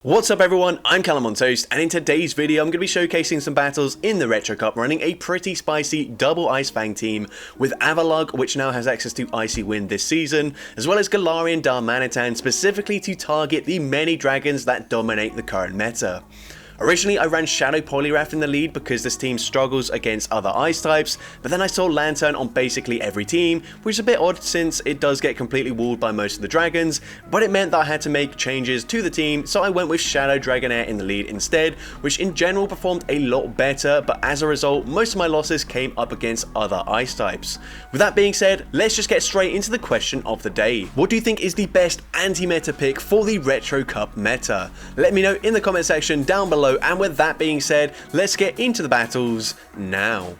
What's up everyone, I'm CallumOnToast, and in today's video I'm going to be showcasing some battles in the Retro Cup running a pretty spicy double Ice Fang team with Avalugg, which now has access to Icy Wind this season, as well as Galarian Darmanitan, specifically to target the many dragons that dominate the current meta. Originally, I ran Shadow Poliwrath in the lead because this team struggles against other ice types, but then I saw Lantern on basically every team, which is a bit odd since it does get completely walled by most of the dragons, but it meant that I had to make changes to the team, so I went with Shadow Dragonair in the lead instead, which in general performed a lot better, but as a result, most of my losses came up against other ice types. With that being said, let's just get straight into the question of the day. What do you think is the best anti-meta pick for the Retro Cup meta? Let me know in the comment section down below. And with that being said, let's get into the battles now.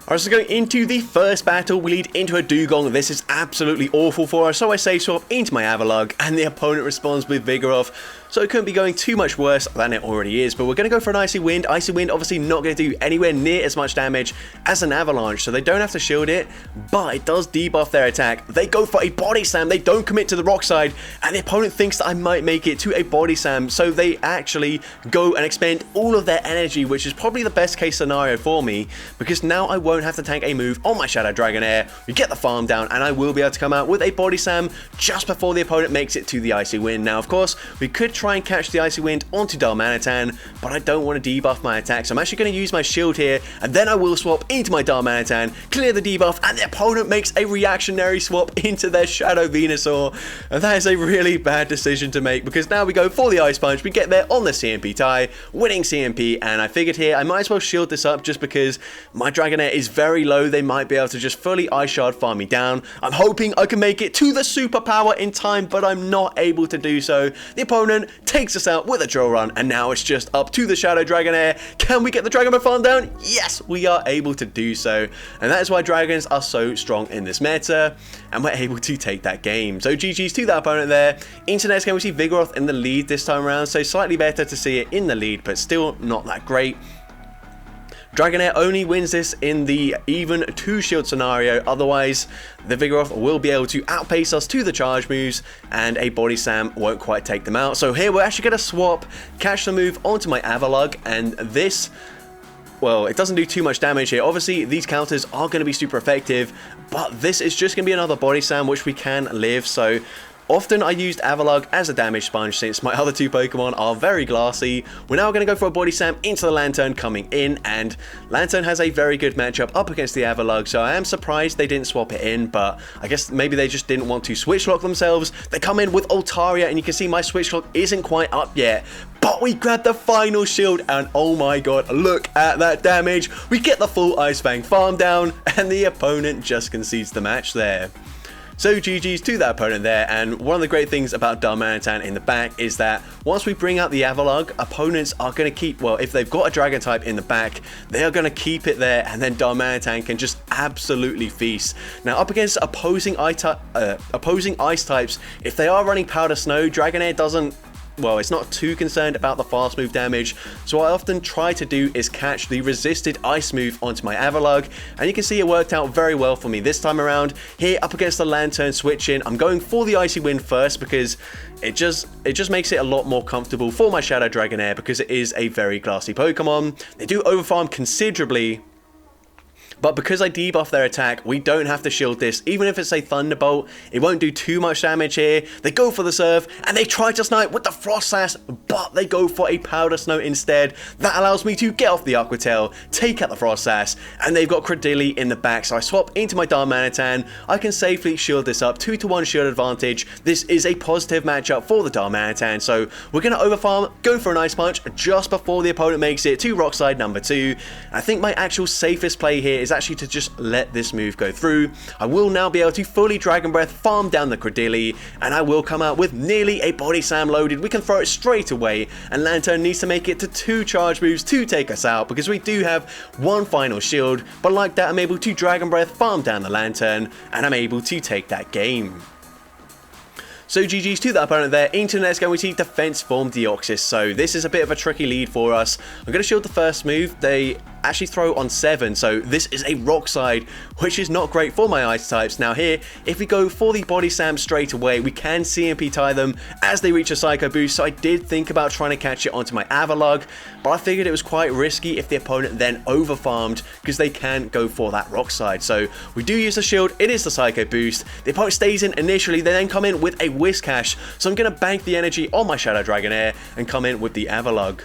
Alright, so going into the first battle, we lead into a Dugong. This is absolutely awful for us, so I say swap into my Avalugg, and the opponent responds with Vigoroth. So it couldn't be going too much worse than it already is, but we're going to go for an Icy Wind. Icy Wind obviously not going to do anywhere near as much damage as an Avalanche, so they don't have to shield it, but it does debuff their attack. They go for a Body Slam, they don't commit to the rock side, and the opponent thinks that I might make it to a Body Slam, so they actually go and expend all of their energy, which is probably the best case scenario for me, because now I won't have to tank a move on my Shadow Dragonair. We get the farm down, and I will be able to come out with a Body Slam just before the opponent makes it to the Icy Wind. Now, of course, we could try and catch the Icy Wind onto Darmanitan, but I don't want to debuff my attack, so I'm actually going to use my shield here, and then I will swap into my Darmanitan, clear the debuff, and the opponent makes a reactionary swap into their Shadow Venusaur, and that is a really bad decision to make, because now we go for the Ice Punch, we get there on the CMP tie, winning CMP, and I figured here I might as well shield this up just because my Dragonair is very low. They might be able to just fully Ice Shard farm me down. I'm hoping I can make it to the superpower in time, but I'm not able to do so. The opponent takes us out with a drill run, and now it's just up to the Shadow Dragonair. Can we get the Dragon farm down? Yes, we are able to do so, and that is why dragons are so strong in this meta, and we're able to take that game. So GG's to that opponent there. Into the next game, we see Vigoroth in the lead this time around, so slightly better to see it in the lead, but still not that great. Dragonair only wins this in the even 2 shield scenario, otherwise the Vigoroth will be able to outpace us to the charge moves, and a Body Slam won't quite take them out. So here we're actually going to swap, catch the move onto my Avalugg, and this, well, it doesn't do too much damage here. Obviously, these counters are going to be super effective, but this is just going to be another Body Slam, which we can live. So often I used Avalugg as a damage sponge since my other 2 Pokemon are very glassy. We're now going to go for a Body Slam into the Lantern coming in, and Lantern has a very good matchup up against the Avalugg, so I am surprised they didn't swap it in, but I guess maybe they just didn't want to switch lock themselves. They come in with Altaria, and you can see my switch lock isn't quite up yet. But we grab the final shield, and oh my god, look at that damage. We get the full Ice Fang farm down, and the opponent just concedes the match there. So GG's to that opponent there, and one of the great things about Darmanitan in the back is that once we bring out the Avalugg, opponents are going to keep, well, if they've got a Dragon type in the back, they are going to keep it there, and then Darmanitan can just absolutely feast. Now up against opposing ice types, if they are running Powder Snow, Dragonair doesn't, well, it's not too concerned about the fast move damage, so what I often try to do is catch the resisted ice move onto my Avalugg, and you can see it worked out very well for me this time around. Here up against the Lantern switch in, I'm going for the Icy Wind first because it just makes it a lot more comfortable for my Shadow Dragonair because it is a very glassy Pokemon. They do overfarm considerably, but because I debuff their attack, we don't have to shield this. Even if it's a Thunderbolt, it won't do too much damage here. They go for the Surf, and they try to snipe with the Frost Sash, but they go for a Powder Snow instead. That allows me to get off the Aqua Tail, take out the Frost Sash, and they've got Credilli in the back, so I swap into my Darmanitan. I can safely shield this up, 2-to-1 shield advantage. This is a positive matchup for the Darmanitan, so we're going to overfarm, go for an Ice Punch just before the opponent makes it to Rock Slide number 2. I think my actual safest play here is actually to just let this move go through. I will now be able to fully Dragon Breath, farm down the Credilli, and I will come out with nearly a Body Slam loaded. We can throw it straight away, and Lantern needs to make it to 2 charge moves to take us out because we do have 1 final shield, but like that I'm able to Dragon Breath, farm down the Lantern, and I'm able to take that game. So GG's to that opponent there. Into the next game we see Defense Form Deoxys. So this is a bit of a tricky lead for us. I'm going to shield the first move. They actually throw on 7, so this is a rock side, which is not great for my ice types. Now here, if we go for the body slam straight away, we can CMP tie them as they reach a Psycho Boost, so I did think about trying to catch it onto my Avalugg, but I figured it was quite risky if the opponent then over farmed, because they can go for that rock side. So we do use the shield, it is the Psycho Boost, the opponent stays in initially, they then come in with a Whiscash, so I'm going to bank the energy on my Shadow Dragonair and come in with the Avalugg.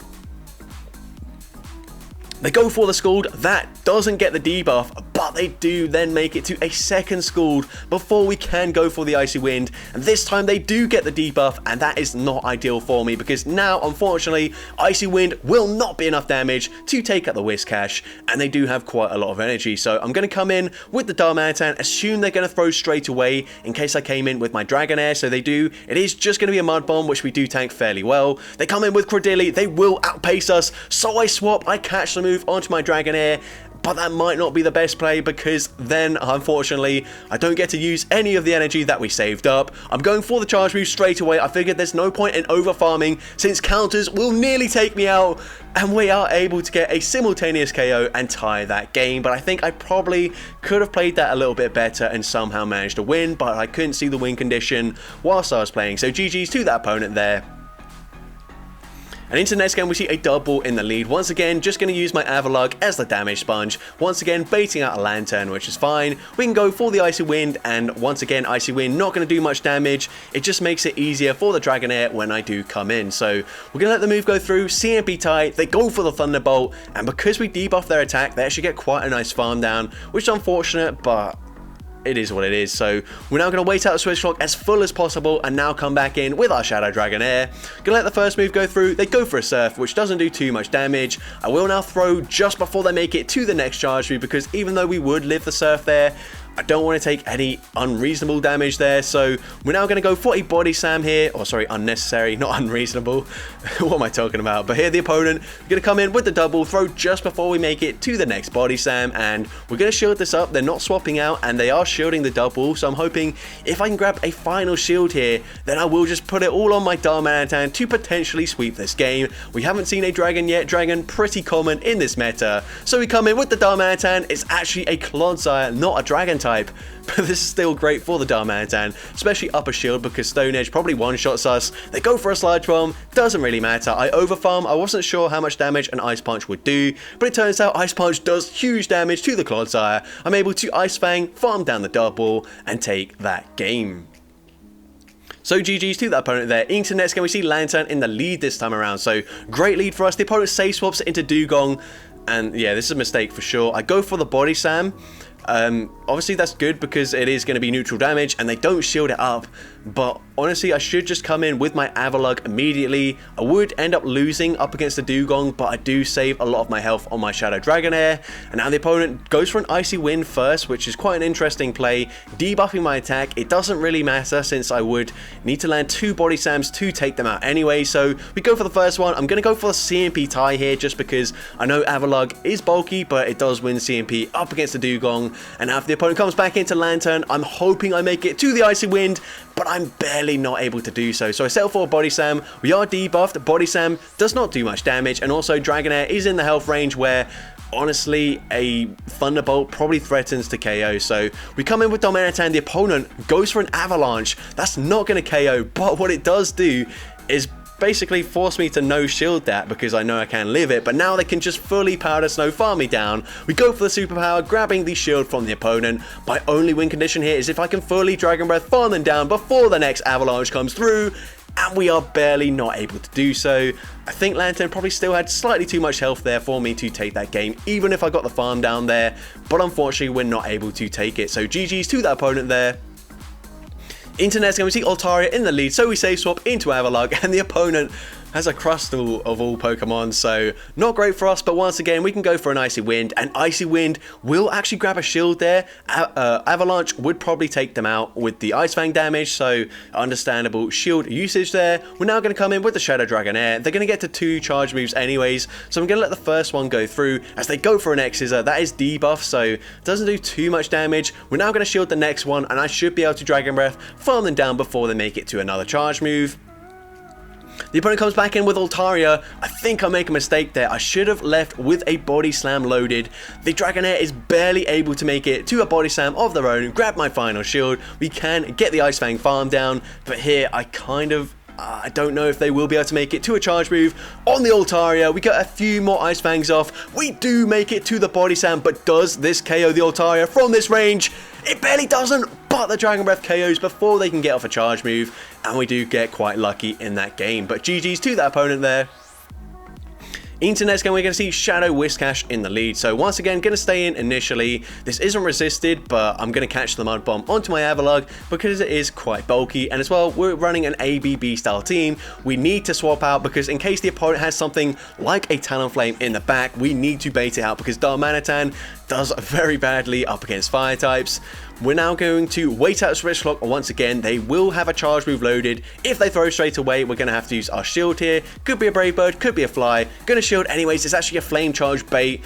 They go for the Scald, that doesn't get the debuff, but they do then make it to a second Scald before we can go for the Icy Wind, and this time they do get the debuff, and that is not ideal for me, because now, unfortunately, Icy Wind will not be enough damage to take out the Whiscash, and they do have quite a lot of energy, so I'm going to come in with the Darmanitan, assume they're going to throw straight away, in case I came in with my Dragonair, so they do. It is just going to be a Mud Bomb, which we do tank fairly well. They come in with Cradilly, they will outpace us, so I swap, I catch the move onto my Dragonair, but that might not be the best play, because then, unfortunately, I don't get to use any of the energy that we saved up. I'm going for the charge move straight away. I figured there's no point in over farming, since counters will nearly take me out, and we are able to get a simultaneous KO and tie that game. But I think I probably could have played that a little bit better and somehow managed to win, but I couldn't see the win condition whilst I was playing. So GG's to that opponent there. And into the next game we see a double in the lead. Once again, just going to use my Avalugg as the damage sponge. Once again, baiting out a Lantern, which is fine. We can go for the Icy Wind, and once again, Icy Wind not going to do much damage. It just makes it easier for the Dragonair when I do come in. So we're going to let the move go through, CMP tie, they go for the Thunderbolt, and because we debuff their attack, they actually get quite a nice farm down, which is unfortunate, but it is what it is. So we're now going to wait out the Switch Clock as full as possible and now come back in with our Shadow Dragonair. Gonna let the first move go through. They go for a Surf, which doesn't do too much damage. I will now throw just before they make it to the next charge move, because even though we would live the Surf there, I don't want to take any unreasonable damage there, so we're now going to go for a Body Slam here, or sorry, unnecessary, not unreasonable. What am I talking about? But here the opponent going to come in with the double throw just before we make it to the next Body Slam, and we're going to shield this up. They're not swapping out, and they are shielding the double, so I'm hoping if I can grab a final shield here, then I will just put it all on my Darmanitan to potentially sweep this game. We haven't seen a Dragon yet. Dragon, pretty common in this meta, so we come in with the Darmanitan. It's actually a Clodsire, not a Dragon type, but this is still great for the Darmanitan, especially upper shield, because Stone Edge probably one-shots us. They go for a Sludge Bomb, doesn't really matter. I overfarm. I wasn't sure how much damage an Ice Punch would do, but it turns out Ice Punch does huge damage to the Clodsire. I'm able to Ice Fang, farm down the double, and take that game. So GG's to that opponent there. Into the next game we see Lantern in the lead this time around, so great lead for us. The opponent safe swaps into Dugong, and yeah, this is a mistake for sure. I go for the Body Slam. Obviously that's good because it is going to be neutral damage and they don't shield it up, but honestly I should just come in with my Avalugg immediately. I would end up losing up against the Dugong, but I do save a lot of my health on my Shadow Dragonair, and now the opponent goes for an Icy Wind first, which is quite an interesting play, debuffing my attack. It doesn't really matter since I would need to land 2 Body Slams to take them out anyway, so we go for the first one. I'm going to go for the CMP tie here just because I know Avalugg is bulky, but it does win CMP up against the Dugong. And now if the opponent comes back into Lantern, I'm hoping I make it to the Icy Wind, but I'm barely not able to do so. So I settle for a Body Slam. We are debuffed. Body Slam does not do much damage, and also Dragonair is in the health range where honestly a Thunderbolt probably threatens to KO. So we come in with Darmanitan. The opponent goes for an Avalanche. That's not going to KO, but what it does do is basically force me to no shield that because I know I can live it, but now they can just fully Powder Snow farm me down. We go for the superpower, grabbing the shield from the opponent. My only win condition here is if I can fully Dragon Breath farm them down before the next Avalanche comes through, and we are barely not able to do so. I think Lantern probably still had slightly too much health there for me to take that game, even if I got the farm down there, but unfortunately we're not able to take it. So GG's to that opponent there. Into next game we see Altaria in the lead, so we save swap into Avalugg, and the opponent has a Crustle of all Pokemon, so not great for us, but once again, we can go for an Icy Wind, and Icy Wind will actually grab a shield there. Avalanche would probably take them out with the Ice Fang damage, so understandable shield usage there. We're now going to come in with the Shadow Dragonair. They're going to get to 2 charge moves anyways, so I'm going to let the first one go through as they go for an X-Scissor. That is debuff, so it doesn't do too much damage. We're now going to shield the next one, and I should be able to Dragon Breath, farm them down before they make it to another charge move. The opponent comes back in with Altaria. I think I make a mistake there. I should have left with a Body Slam loaded. The Dragonair is barely able to make it to a Body Slam of their own. Grab my final shield. We can get the Ice Fang farm down, but here I don't know if they will be able to make it to a charge move on the Altaria. We get a few more Ice Fangs off. We do make it to the Body Slam, but does this KO the Altaria from this range? It barely doesn't, but the Dragon Breath KOs before they can get off a charge move, and we do get quite lucky in that game. But GG's to that opponent there. Into next game, we're going to see Shadow Whiscash in the lead. So once again, going to stay in initially. This isn't resisted, but I'm going to catch the Mud Bomb onto my Avalugg because it is quite bulky. And as well, we're running an ABB style team. We need to swap out because in case the opponent has something like a Talonflame in the back, we need to bait it out because Darmanitan does very badly up against fire types. We're now going to wait out Switch Clock once again. They will have a charge move loaded. If they throw straight away, we're going to have to use our shield here. Could be a Brave Bird, could be a Fly. Going to shield anyways. It's actually a Flame Charge bait.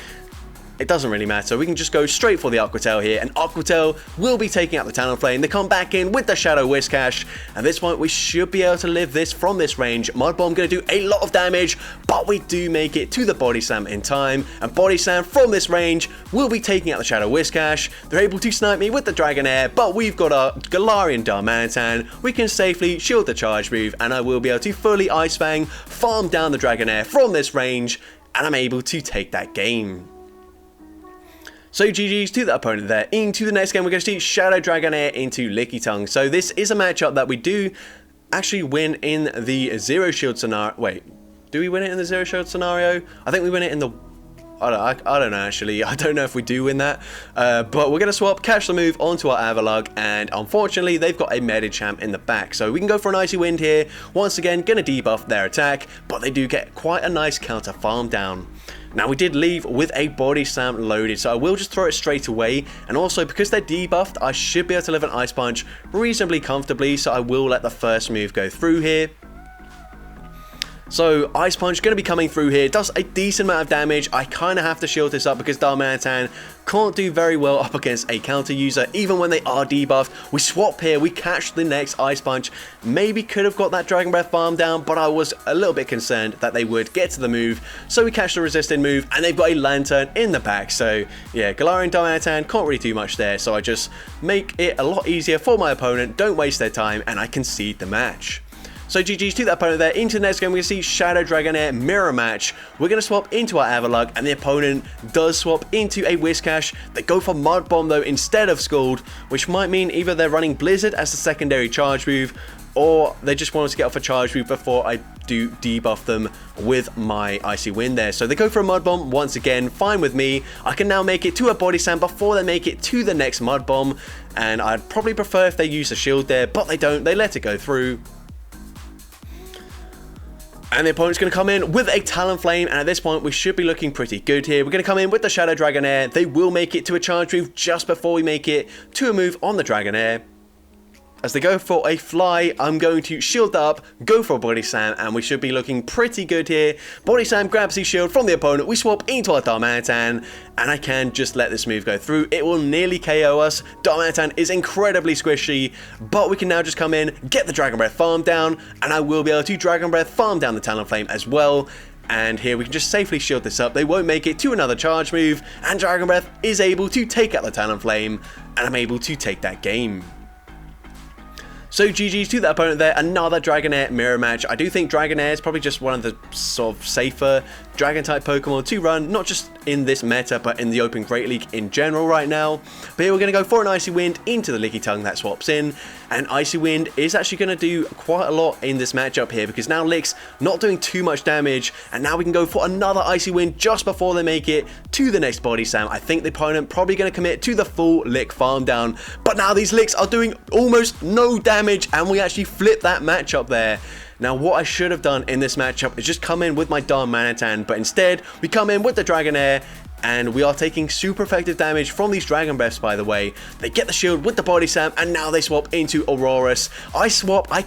It doesn't really matter. We can just go straight for the Aqua Tail here, and Aqua Tail will be taking out the Talonflame. They come back in with the Shadow Whiscash. At this point, we should be able to live this from this range. Mud Bomb going to do a lot of damage, but we do make it to the Body Slam in time. And Body Slam from this range will be taking out the Shadow Whiscash. They're able to snipe me with the Dragonair, but we've got our Galarian Darmanitan. We can safely shield the charge move, and I will be able to fully Ice Fang, farm down the Dragonair from this range, and I'm able to take that game. So GG's to that opponent there. Into the next game, we're going to see Shadow Dragonair into Lickitung. So this is a matchup that we do actually win in the Zero Shield scenario. Wait, do we win it in the Zero Shield scenario? I think we win it in the... I don't know actually. I don't know if we do win that. But we're going to swap, catch the move onto our Avalugg, and unfortunately they've got a Medicham in the back. So we can go for an Icy Wind here. Once again, going to debuff their attack, but they do get quite a nice counter farm down. Now we did leave with a Body Slam loaded, so I will just throw it straight away, and also because they're debuffed, I should be able to live an Ice Punch reasonably comfortably, so I will let the first move go through here. So Ice Punch going to be coming through here, does a decent amount of damage. I kind of have to shield this up because Darmanitan can't do very well up against a counter user, even when they are debuffed. We swap here, we catch the next Ice Punch. Maybe could have got that Dragon Breath farm down, but I was a little bit concerned that they would get to the move. So we catch the resisted move, and they've got a Lantern in the back. So yeah, Galarian Darmanitan can't really do much there, so I just make it a lot easier for my opponent, don't waste their time, and I concede the match. So GG's to that opponent there. Into the next game, we're going to see Shadow Dragonair mirror match. We're going to swap into our Avalugg, and the opponent does swap into a Whiscash. They go for Mud Bomb though instead of Scald, which might mean either they're running Blizzard as the secondary charge move, or they just want us to get off a charge move before I do debuff them with my Icy Wind there. So they go for a Mud Bomb once again, fine with me. I can now make it to a Body Slam before they make it to the next Mud Bomb, and I'd probably prefer if they use a shield there, but they don't. They let it go through. And the opponent's going to come in with a Talonflame, and at this point we should be looking pretty good here. We're going to come in with the Shadow Dragonair. They will make it to a charge move just before we make it to a move on the Dragonair. As they go for a Fly, I'm going to shield up, go for a Body Slam, and we should be looking pretty good here. Body Slam grabs the shield from the opponent, we swap into our Darmanitan, and I can just let this move go through. It will nearly KO us. Darmanitan is incredibly squishy, but we can now just come in, get the Dragon Breath farm down, and I will be able to Dragon Breath farm down the Talonflame as well. And here we can just safely shield this up. They won't make it to another charge move, and Dragon Breath is able to take out the Talonflame, and I'm able to take that game. So GG's to that opponent there, another Dragonair mirror match. I do think Dragonair is probably just one of the sort of safer Dragon type Pokemon to run, not just in this meta, but in the Open Great League in general right now. But here we're going to go for an Icy Wind into the Lickitung that swaps in, and Icy Wind is actually going to do quite a lot in this matchup here, because now Lick's not doing too much damage, and now we can go for another Icy Wind just before they make it to the next Body Slam. I think the opponent probably going to commit to the full Lick farm down, but now these Licks are doing almost no damage, and we actually flip that matchup there. Now what I should have done in this matchup is just come in with my Darmanitan, but instead we come in with the Dragonair, and we are taking super effective damage from these Dragon Breaths, by the way. They get the shield with the Body Slam, and now they swap into Aurorus. I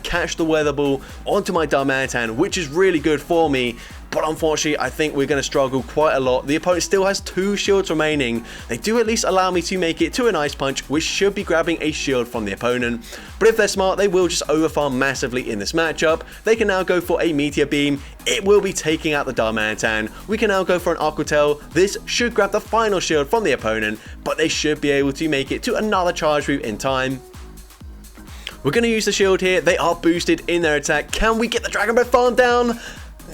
catch the Weather Ball onto my Darmanitan, which is really good for me. But unfortunately, I think we're going to struggle quite a lot. The opponent still has 2 shields remaining. They do at least allow me to make it to an Ice Punch, which should be grabbing a shield from the opponent. But if they're smart, they will just overfarm massively in this matchup. They can now go for a Meteor Beam. It will be taking out the Darmanitan. We can now go for an Aqua Tail. This should grab the final shield from the opponent, but they should be able to make it to another Charge Move in time. We're going to use the shield here. They are boosted in their attack. Can we get the Dragon Breath farm down?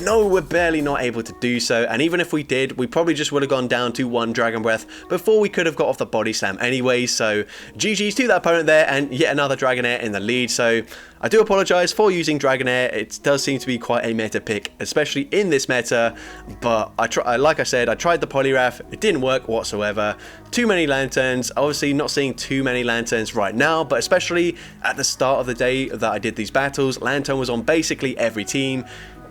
No, we're barely not able to do so, and even if we did, we probably just would have gone down to 1 Dragon Breath before we could have got off the Body Slam anyway. So GG's to that opponent there, and yet another Dragonair in the lead. So I do apologise for using Dragonair. It does seem to be quite a meta pick, especially in this meta, but like I said, I tried the Poliwrath. It didn't work whatsoever. Too many Lanturns. Obviously not seeing too many Lanturns right now, but especially at the start of the day that I did these battles, Lantern was on basically every team,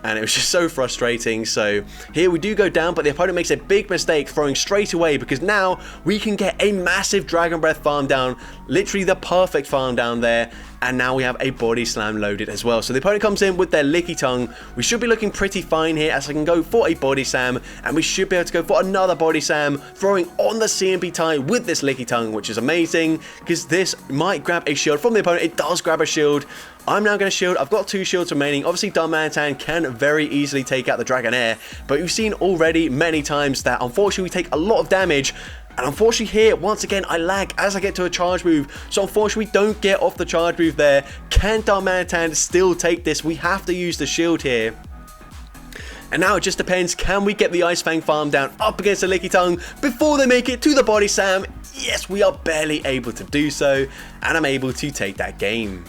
and it was just so frustrating. So here we do go down, but the opponent makes a big mistake throwing straight away, because now we can get a massive Dragon Breath farm down, literally the perfect farm down there, and now we have a Body Slam loaded as well. So the opponent comes in with their Licky Tongue. We should be looking pretty fine here, as I can go for a Body Slam, and we should be able to go for another Body Slam, throwing on the CMP tie with this Licky Tongue, which is amazing, because this might grab a shield from the opponent. It does grab a shield. I'm now going to shield. I've got 2 shields remaining. Obviously, Darmanitan can very easily take out the Dragonair, but we've seen already many times that unfortunately we take a lot of damage. And unfortunately here, once again, I lag as I get to a charge move. So unfortunately, we don't get off the charge move there. Can Darmanitan still take this? We have to use the shield here. And now it just depends, can we get the Ice Fang farm down up against the Licky Tongue before they make it to the Body Slam? Yes, we are barely able to do so, and I'm able to take that game.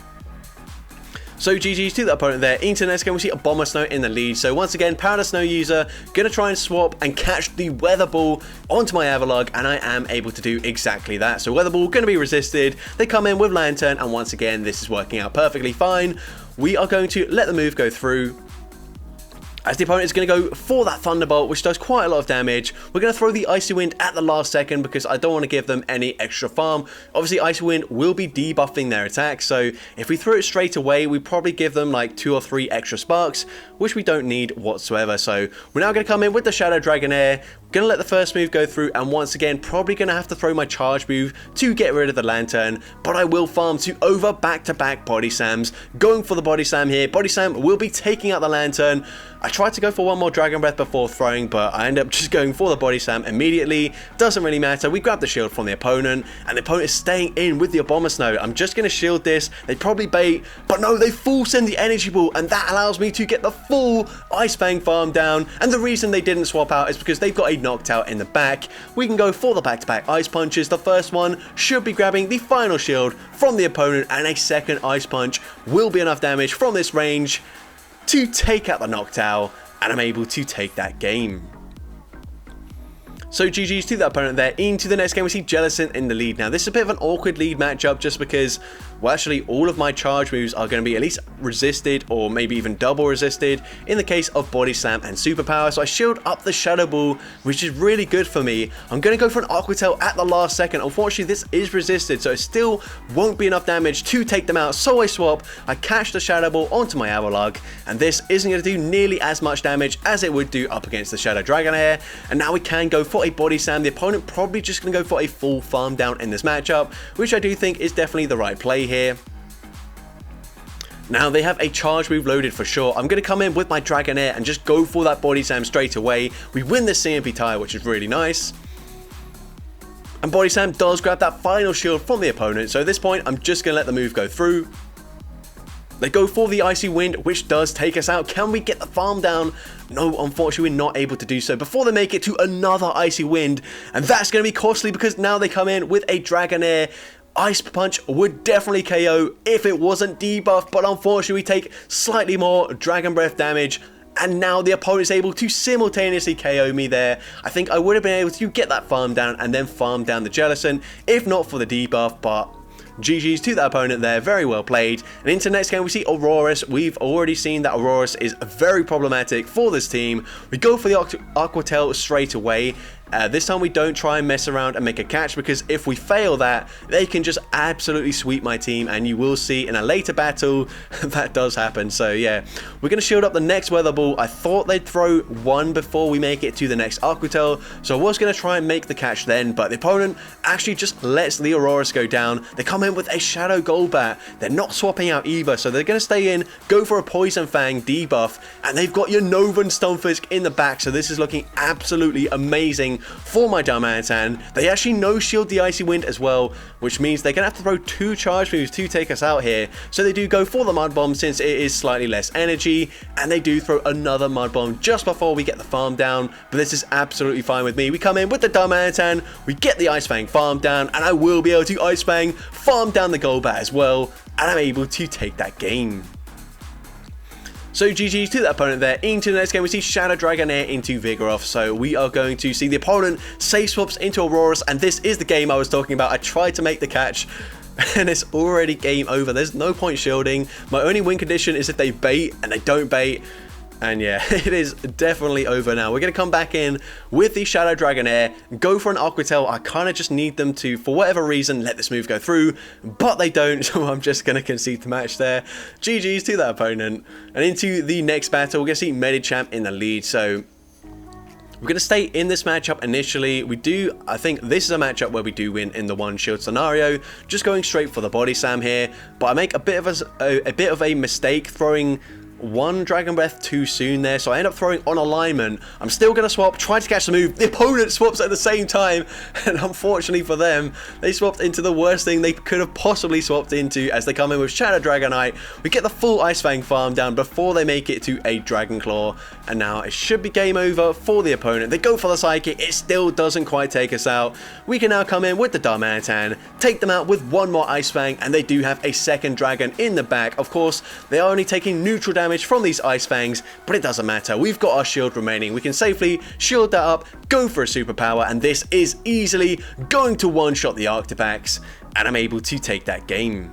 So GG's to the opponent there. Into the next game, we see a Bomber Snow in the lead. So once again, Powder Snow user, gonna try and swap and catch the Weather Ball onto my Avalugg, and I am able to do exactly that. So Weather Ball gonna be resisted. They come in with Lantern, and once again, this is working out perfectly fine. We are going to let the move go through, as the opponent is going to go for that Thunderbolt, which does quite a lot of damage. We're going to throw the Icy Wind at the last second, because I don't want to give them any extra farm. Obviously, Icy Wind will be debuffing their attack, so if we throw it straight away, we probably give them like 2 or 3 extra sparks, which we don't need whatsoever. So we're now going to come in with the Shadow Dragonair. Gonna let the first move go through, and once again, probably gonna have to throw my charge move to get rid of the Lantern, but I will farm to over back-to-back Body Slams. Going for the Body Slam here. Body Slam will be taking out the Lantern. I tried to go for 1 more Dragon Breath before throwing, but I end up just going for the Body Slam immediately. Doesn't really matter. We grab the shield from the opponent, and the opponent is staying in with the Bomber Snow. I'm just gonna shield this. They probably bait, but no, they full send the Energy Ball, and that allows me to get the full Ice Fang farm down. And the reason they didn't swap out is because they've got a knocked out in the back. We can go for the back-to-back Ice Punches. The first one should be grabbing the final shield from the opponent, and a second Ice Punch will be enough damage from this range to take out the Noctowl, and I'm able to take that game. So GG's to that opponent there. Into the next game, we see Jellicent in the lead. Now, this is a bit of an awkward lead matchup, just because, well, actually, all of my charge moves are going to be at least resisted, or maybe even double resisted, in the case of Body Slam and Superpower. So I shield up the Shadow Ball, which is really good for me. I'm going to go for an Aqua Tail at the last second. Unfortunately, this is resisted, so it still won't be enough damage to take them out. So I swap, I catch the Shadow Ball onto my Avalugg, and this isn't going to do nearly as much damage as it would do up against the Shadow Dragonair. And now we can go for a Body Slam. The opponent probably just going to go for a full farm down in this matchup, which I do think is definitely the right play here. Now they have a charge move loaded for sure. I'm going to come in with my Dragonair and just go for that Body Slam straight away. We win the CMP tie, which is really nice. And Body Slam does grab that final shield from the opponent. So at this point, I'm just going to let the move go through. They go for the Icy Wind, which does take us out. Can we get the farm down? No, unfortunately, we're not able to do so before they make it to another Icy Wind. And that's going to be costly, because now they come in with a Dragonair. Ice Punch would definitely KO if it wasn't debuffed, but unfortunately we take slightly more Dragon Breath damage, and now the opponent is able to simultaneously KO me there. I think I would have been able to get that farm down and then farm down the Jellicent if not for the debuff, but GG's to that opponent there, very well played. And into the next game we see Aurorus. We've already seen that Aurorus is very problematic for this team. We go for the Aquatail straight away. This time we don't try and mess around and make a catch, because if we fail that, they can just absolutely sweep my team, and you will see in a later battle that does happen. So yeah, we're going to shield up the next Weather Ball. I thought they'd throw one before we make it to the next Aquatail, so I was going to try and make the catch then, but the opponent actually just lets the Aurorus go down. They come in with a Shadow Golbat. They're not swapping out either, so they're going to stay in, go for a Poison Fang debuff, and they've got your Novan Stunfisk in the back, so this is looking absolutely amazing for my Darmanitan. They actually no-shield the Icy Wind as well, which means they're going to have to throw 2 charge moves to take us out here. So they do go for the Mud Bomb since it is slightly less energy, and they do throw another Mud Bomb just before we get the farm down, but this is absolutely fine with me. We come in with the Darmanitan, we get the Ice Fang farm down, and I will be able to Ice Fang farm down the Golbat as well, and I'm able to take that game. So GG's to that opponent there. Into the next game we see Shadow Dragonair into Vigoroth. So we are going to see the opponent safe swaps into Aurorus, and this is the game I was talking about. I tried to make the catch and it's already game over. There's no point shielding. My only win condition is if they bait, and they don't bait. And yeah, it is definitely over now. We're going to come back in with the Shadow Dragonair, go for an Aquatail. I kind of just need them to, for whatever reason, let this move go through, but they don't, so I'm just going to concede the match there. GG's to that opponent. And into the next battle, we're going to see Medicham in the lead. So we're going to stay in this matchup initially. I think this is a matchup where we do win in the one shield scenario, just going straight for the Body Slam here, but I make a bit of a mistake throwing one Dragon Breath too soon there, so I end up throwing on alignment. I'm still going to swap, try to catch the move. The opponent swaps at the same time, and unfortunately for them, they swapped into the worst thing they could have possibly swapped into as they come in with Shadow Dragonite. We get the full Ice Fang farm down before they make it to a Dragon Claw, and now it should be game over for the opponent. They go for the Psychic, it still doesn't quite take us out. We can now come in with the Darmanitan, take them out with one more Ice Fang, and they do have a second Dragon in the back. Of course, they are only taking neutral damage from these Ice Fangs, but it doesn't matter. We've got our shield remaining. We can safely shield that up, go for a superpower, and this is easily going to one-shot the Arctipax, and I'm able to take that game.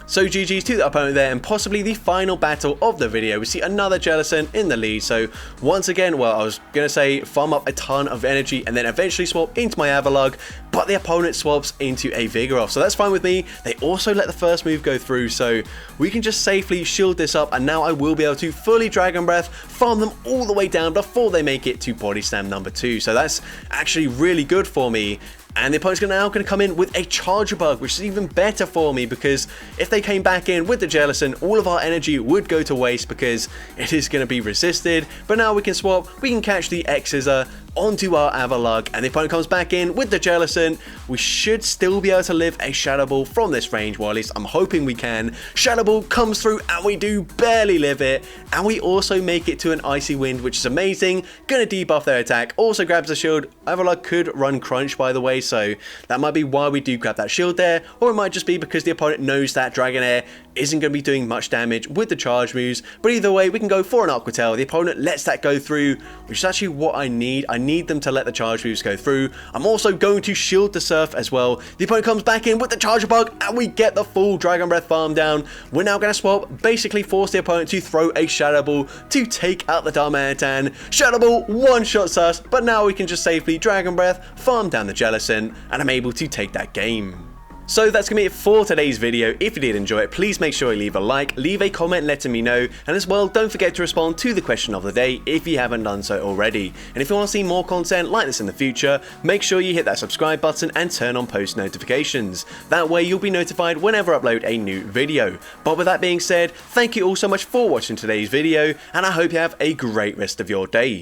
So GG's to the opponent there, and possibly the final battle of the video. We see another Jellicent in the lead. So once again, well, I was going to say farm up a ton of energy and then eventually swap into my Avalugg, but the opponent swaps into a Vigoroth. So that's fine with me. They also let the first move go through, so we can just safely shield this up, and now I will be able to fully Dragon Breath, farm them all the way down before they make it to Body Slam number 2. So that's actually really good for me. And the opponent's now going to come in with a Charger Bug, which is even better for me, because if they came back in with the Jellicent, all of our energy would go to waste because it is going to be resisted. But now we can swap, we can catch the X-Scissor onto our Avalugg, and the opponent comes back in with the Jellicent. We should still be able to live a Shadow Ball from this range, well at least I'm hoping we can. Shadow Ball comes through and we do barely live it, and we also make it to an Icy Wind, which is amazing. Gonna debuff their attack, also grabs the shield. Avalugg could run Crunch, by the way, so that might be why we do grab that shield there, or it might just be because the opponent knows that Dragonair isn't going to be doing much damage with the charge moves. But either way, we can go for an Aquatail. The opponent lets that go through, which is actually what I need. I need them to let the charge moves go through. I'm also going to shield the Surf as well. The opponent comes back in with the Charger Bug, and we get the full Dragon Breath farm down. We're now going to swap, basically force the opponent to throw a Shadow Ball to take out the Darmanitan. Shadow Ball one-shots us, but now we can just safely Dragon Breath, farm down the Jellicent, and I'm able to take that game. So that's going to be it for today's video. If you did enjoy it, please make sure you leave a like, leave a comment letting me know, and as well, don't forget to respond to the question of the day if you haven't done so already. And if you want to see more content like this in the future, make sure you hit that subscribe button and turn on post notifications. That way you'll be notified whenever I upload a new video. But with that being said, thank you all so much for watching today's video, and I hope you have a great rest of your day.